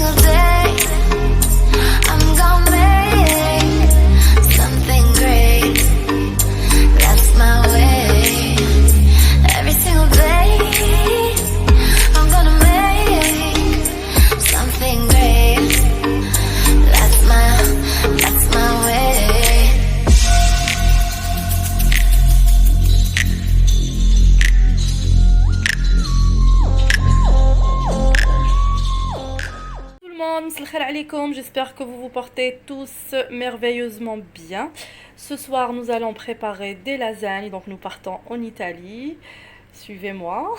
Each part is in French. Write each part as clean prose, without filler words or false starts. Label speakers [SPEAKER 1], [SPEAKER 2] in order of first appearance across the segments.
[SPEAKER 1] single day I'm gonna make something great. That's my way. Every single day I'm gonna make something great. That's my way.
[SPEAKER 2] مساء الخير عليكم, j'espère que vous vous portez tous merveilleusement bien. Ce soir nous allons préparer des lasagnes, donc nous partons en Italie. Suivez-moi.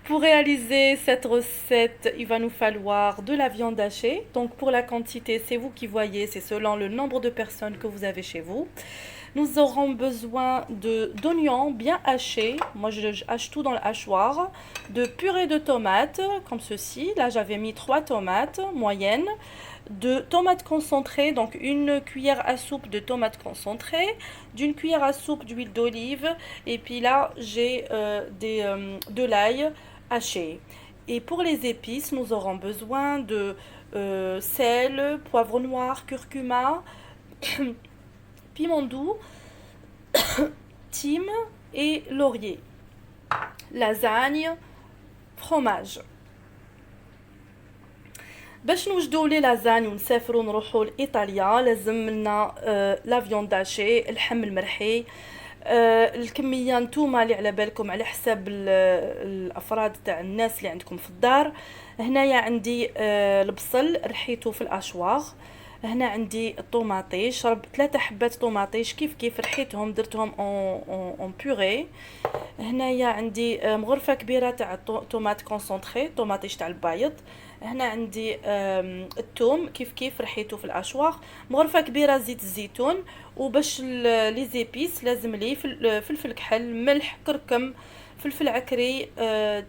[SPEAKER 2] Pour réaliser cette recette, il va nous falloir de la viande hachée. Donc pour la quantité, c'est vous qui voyez, c'est selon le nombre de personnes que vous avez chez vous. Nous aurons besoin d'oignons bien hachés. Moi, je hache tout dans le hachoir. De purée de tomates, comme ceci. Là, j'avais mis 3 tomates moyennes. De tomates concentrées, donc une cuillère à soupe de tomates concentrées. D'une cuillère à soupe d'huile d'olive. Et puis là, j'ai de l'ail haché. Et pour les épices, nous aurons besoin de sel, poivre noir, curcuma, piment doux, thym et laurier. Lasagne, fromage. باش نوجدوا لي لازاني ونسافروا نروحوا لايطاليا لازم لنا لا فيوند داشي, اللحم المرحي. الكميه نتوما اللي على بالكم على حساب الافراد تاع الناس اللي عندكم في الدار. هنايا عندي البصل رحيته في الاشواغ. هنا عندي الطوماطيش, 3 حبات طوماطيش كيف رحيتهم درتهم اون بوري. هنايا عندي مغرفه كبيره تاع طوماط كونسونطري, طوماطيش تاع البايض. هنا عندي الثوم كيف رحيته في الاشواغ. مغرفه كبيره زيت الزيتون. وباش لي زيبيس لازم لي فلفل كحل, ملح, كركم, فلفل عكري,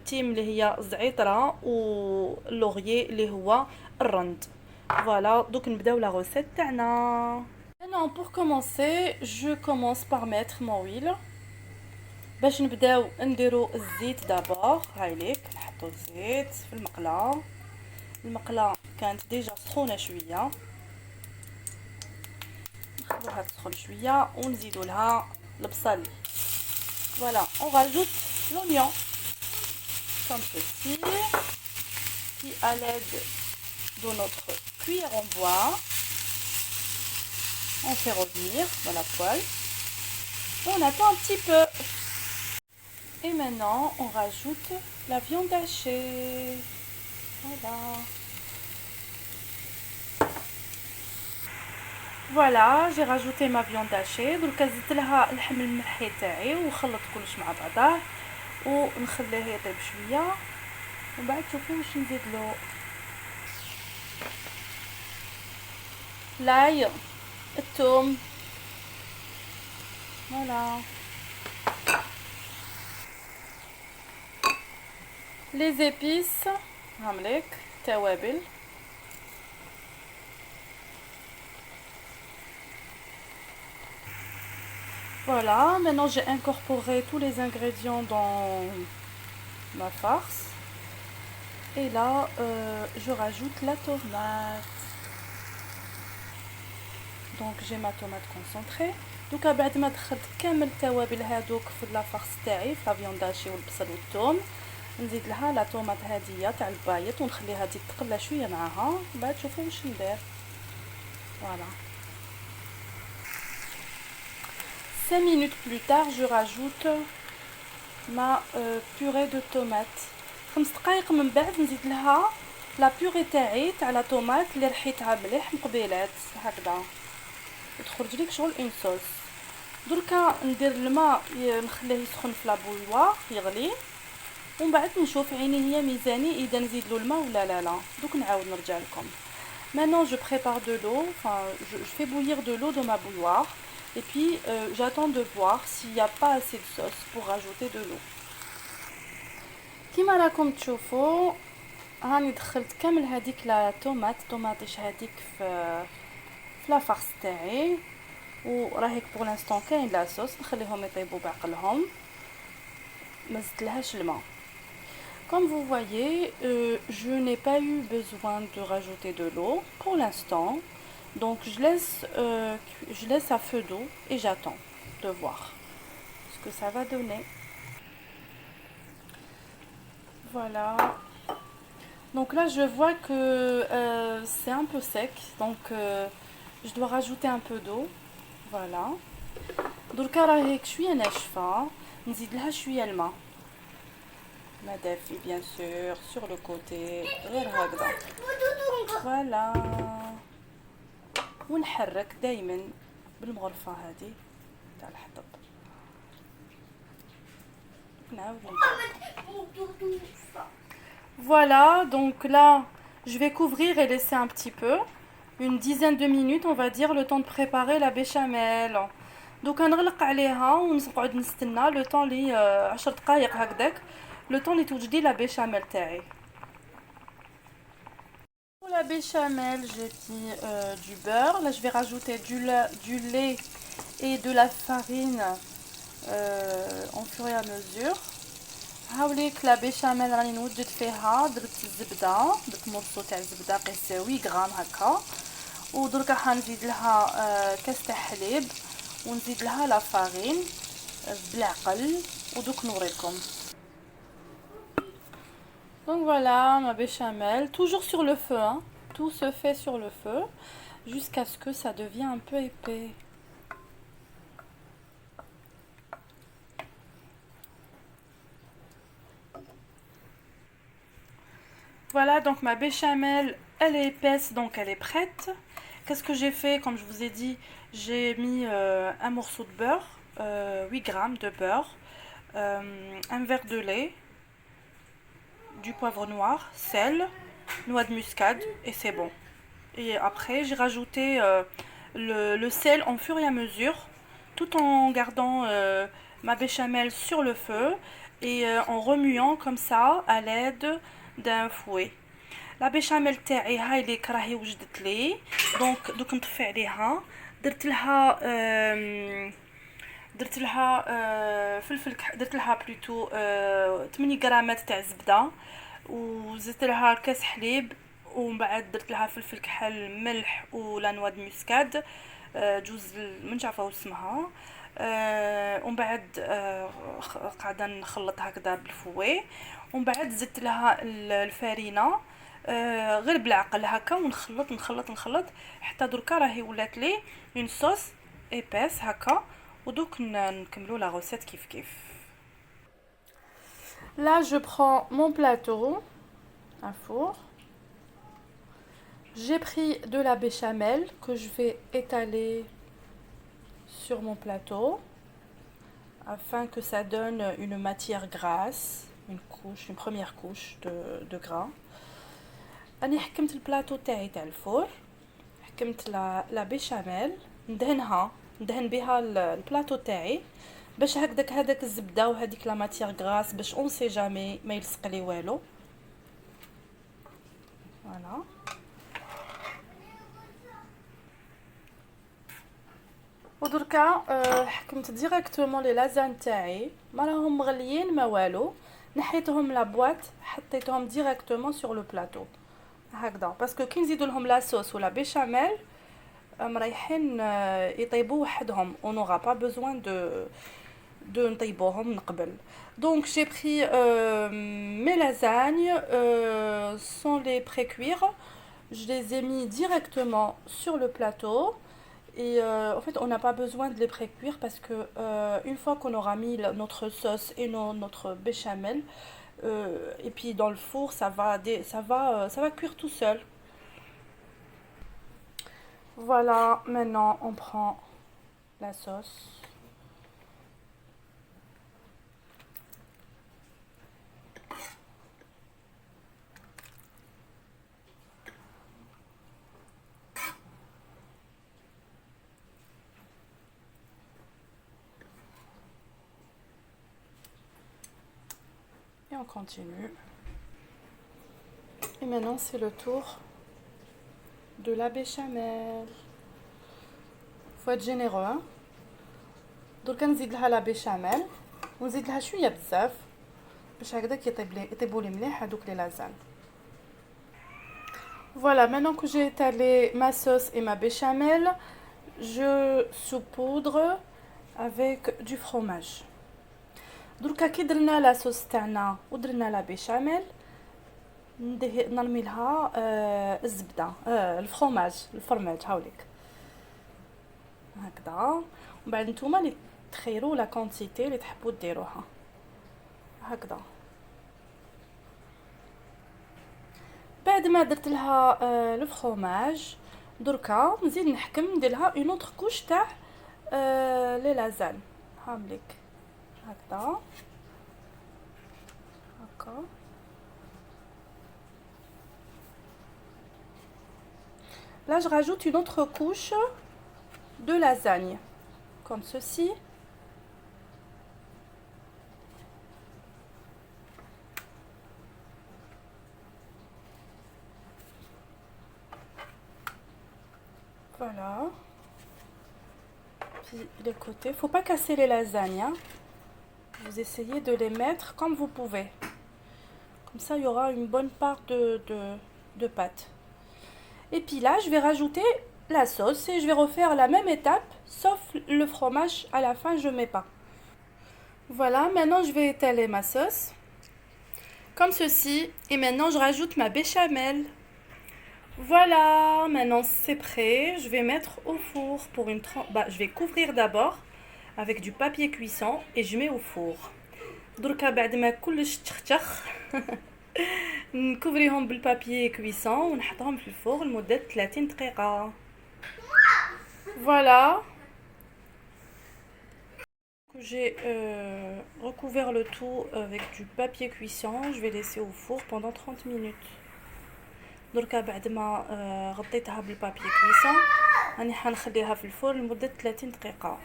[SPEAKER 2] تيم اللي هي الزعتره, واللوريي اللي هو الرند. Voilà, donc نبداو la recette تاعنا. Maintenant pour commencer, je commence par mettre mon huile. باش نبداو نديرو الزيت دابور. هاي ليك نحطو الزيت في المقله. المقله كانت ديجا سخونه شويه, نخلوها تسخن شويه ونزيدو لها البصل. Voilà, on rajoute l'oignon comme ceci, puis à l'aide de notre cuillère en bois, on fait revenir dans la poêle et on attend un petit peu. Et maintenant on rajoute la viande hachée. Voilà, j'ai rajouté ma viande hachée. Donc زدت لها اللحم الملحي تاعي وخلط كلش مع بعضه ونخليه يطيب شويه, ومن بعد شوفوا واش نزيد له. l'ail, الثوم. Voilà. Les épices, هامليك توابل. Voilà, maintenant j'ai incorporé tous les ingrédients dans ma farce. Et là, je rajoute la tomate. Donc j'ai ma tomate concentrée. دوكا بعد ما دخلت كامل التوابل هادوك في لافارس تاعي, في لا فيوند هاشي والبصل والثوم, نزيد لها لا طوماط هاديه تاع البايط ونخليها تزيد تقلى شويه معاها. بعد شوفوا واش ندير. Voilà. 5 minutes plus tard, je rajoute ma purée de tomates. 5 دقائق من بعد نزيد لها لا بوري تاعي تاع لا طوماط اللي رحيتها مليح مقبيلات هكذا, تخرج لك شغل اون صوص. دركا ندير الماء نخليه يسخن في لابويوار يغلي, ومن بعد نشوف عيني هي ميزاني اذا نزيد له الماء ولا لا. دوك نعاود نرجع لكم. Maintenant je prépare de l'eau, enfin je fais bouillir de l'eau dans ma bouilloire et puis j'attends de voir s'il n'y a pas assez de sauce pour rajouter de l'eau. كيما راكم تشوفوا هاني دخلت كامل هذيك لا طوماطيش هذيك في لا فارس تاعي, وراهيك بور لانستون كاين لا صوص. نخليهم يطيبوا بعقلهم, ما زدتلهاش الماء. Comme vous voyez, je n'ai pas eu besoin de rajouter de l'eau pour l'instant. Donc je laisse à feu d'eau et j'attends de voir ce que ça va donner. Voilà. Donc là je vois que c'est un peu sec, donc je dois rajouter un peu d'eau. Voilà. دركا راهي شويه ناشفه نزيد لها شويه الماء ما دافي bien sûr sur le côté غير هكذا. فوالا ونحرك دايما بالمغرفه هذه تاع الحطب. نعاود Voilà, donc là, je vais couvrir et laisser un petit peu, une dizaine de minutes, on va dire, le temps de préparer la béchamel. Donc نغلق عليها ونقعد نستنى le temps لي 10 دقائق هكذاك le temps اللي توجدي la béchamel تاعي. Pour la béchamel, j'ai mis du beurre. Là, je vais rajouter du lait et de la farine en fur et à mesure. هاوليك لا بيشاميل راني نوجد فيها درت الزبده، درت مورسو تاع الزبده قيس 8 غرام هكا، ودركا حنزيد لها كاس تاع حليب ونزيد لها لا فارين بالعقل ودوك نوريكم. Donc voilà ma béchamel, toujours sur le feu, hein. Tout se fait sur le feu jusqu'à ce que ça devienne un peu épais. Voilà, donc ma béchamel, elle est épaisse, donc elle est prête. Qu'est-ce que j'ai fait? Comme je vous ai dit, j'ai mis un morceau de beurre, 8 grammes de beurre, un verre de lait, du poivre noir, sel, noix de muscade et c'est bon. Et après, j'ai rajouté le sel en fur et à mesure, tout en gardant ma béchamel sur le feu et en remuant comme ça à l'aide d'un fouet. لا بيشاميل تاعي هاي اللي راهي وجدت لي، دونك دوك نطفي عليها. درت لها فلفل درت لها بلوتو 8 غرامات تاع زبده وزدت لها كاس حليب، ومن بعد درت لها فلفل كحل ملح ولا نواد مسكاد جوز منش عارفه واش اسمها، ومن بعد قاعده نخلط هكذا بالفوي، ومن بعد زدت لها الفارينه غير بالعقل هكا ونخلط نخلط نخلط حتى دركا راهي ولات لي اون صوص ايباس هكا، ودوك نكملوا لا غوسيت كيف كيف. Là je prends mon plateau, un four. J'ai pris de la béchamel que je vais étaler sur mon plateau afin que ça donne une matière grasse, une première couche de gras. أنا حكمت البلاطو تاعي تاع الفور، حكمت لا بيشاميل ندهن بها البلاطو تاعي باش هكذاك الزبده وهذيك لا ماتيير غراس باش اون سي جامي ما يلصق لي والو. فوالا ودركا حكمت ديريكتومون لي لازان تاعي ما راهم مغليين ما والو، نحيتهم لا بواط حطيتهم ديريكتومون سور لو بلاطو هكذا، باسكو كي نزيدو لهم لا صوص ولا بيشاميل مريحين يطيبوا وحدهم، on n'aura pas besoin de نطيبوهم من قبل. Donc j'ai pris mes lasagnes sans les précuire, je les ai mis directement sur le plateau et en fait on n'a pas besoin de les précuire parce que une fois qu'on aura mis notre sauce et notre béchamel et puis dans le four ça va cuire tout seul. Voilà, maintenant on prend la sauce. Et on continue. Et maintenant c'est le tour de la béchamel. Faut être généreux, hein. Donc نزيد لها لا بيشاميل ونزيد لها شويه بزاف باش هكذاك يطيبوا لي مليح هذوك لي لازان. Voilà, maintenant que j'ai étalé ma sauce et ma béchamel, je saupoudre avec du fromage. دركا كي درنا لا صوص تاعنا ودرنا لا بيشاميل نرمي لها الزبده الفرماج هاوليك هكذا. ومن بعد نتوما اللي تخيروا لا كونتيتي اللي تحبوا ديروها هكذا. بعد ما درت لها الفرماج دركا نزيد نحكم ندير لها اون اوتر كوش تاع لي لازان هامليك هكذا هكا. Là, je rajoute une autre couche de lasagne, comme ceci. Voilà. Puis les côtés, faut pas casser les lasagnes, hein. Vous essayez de les mettre comme vous pouvez. Comme ça, il y aura une bonne part de pâte. Et puis là, je vais rajouter la sauce et je vais refaire la même étape, sauf le fromage à la fin, je mets pas. Voilà, maintenant je vais étaler ma sauce, comme ceci. Et maintenant, je rajoute ma béchamel. Voilà, maintenant c'est prêt. Je vais mettre au four pour une je vais couvrir d'abord avec du papier cuisson et je mets au four. دركا بعد ما كلش تختخ نكوفريهم بالبابيي كويسون ونحطهم في الفوغ لمدة 30 دقيقة. Voilà. J'ai recouvert le tout avec du papier cuisson. Je vais laisser au four pendant 30 minutes. دركا بعد ما غطيتها بالبابيي كويسون راني حنخليها في الفور لمدة 30 دقيقة.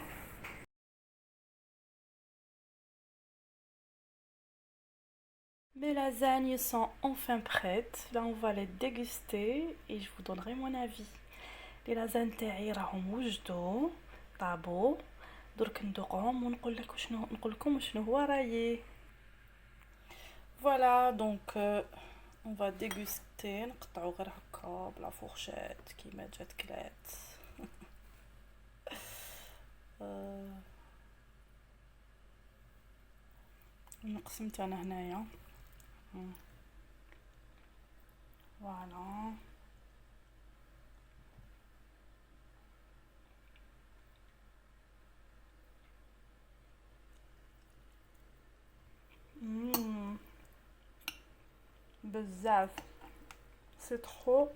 [SPEAKER 2] Mes lasagnes sont enfin prêtes. Là, on va les déguster et je vous donnerai mon avis. Les lasagnes تاعي راهم وجدوا طابوا. درك ندوقهم ونقول لكم شنو هو رايي. Voilà, donc on va déguster. نقطعوا غير هكا بلا فورشيت كيما جات كلات. نقسمت انا هنايا. Voilà. بزاف. C'est trop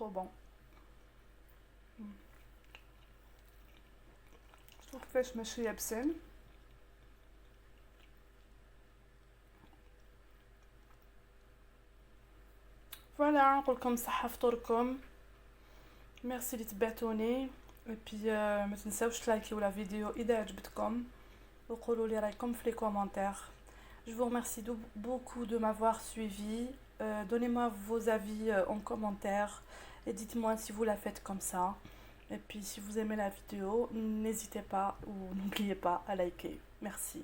[SPEAKER 2] bon. شوف كيفاش ماشي يابسين. فوالا نقولكم صحة فطوركم. ميرسي اللي تبعتوني وبي ما تنساوش تلايكيو لا فيديو اذا عجبتكم وقولوا لي رايكم في لي كومونتير. Je vous remercie beaucoup de m'avoir suivi. Donnez-moi vos avis en commentaire et dites-moi si vous la faites comme ça. Et puis si vous aimez la vidéo, n'hésitez pas ou n'oubliez pas à liker. Merci.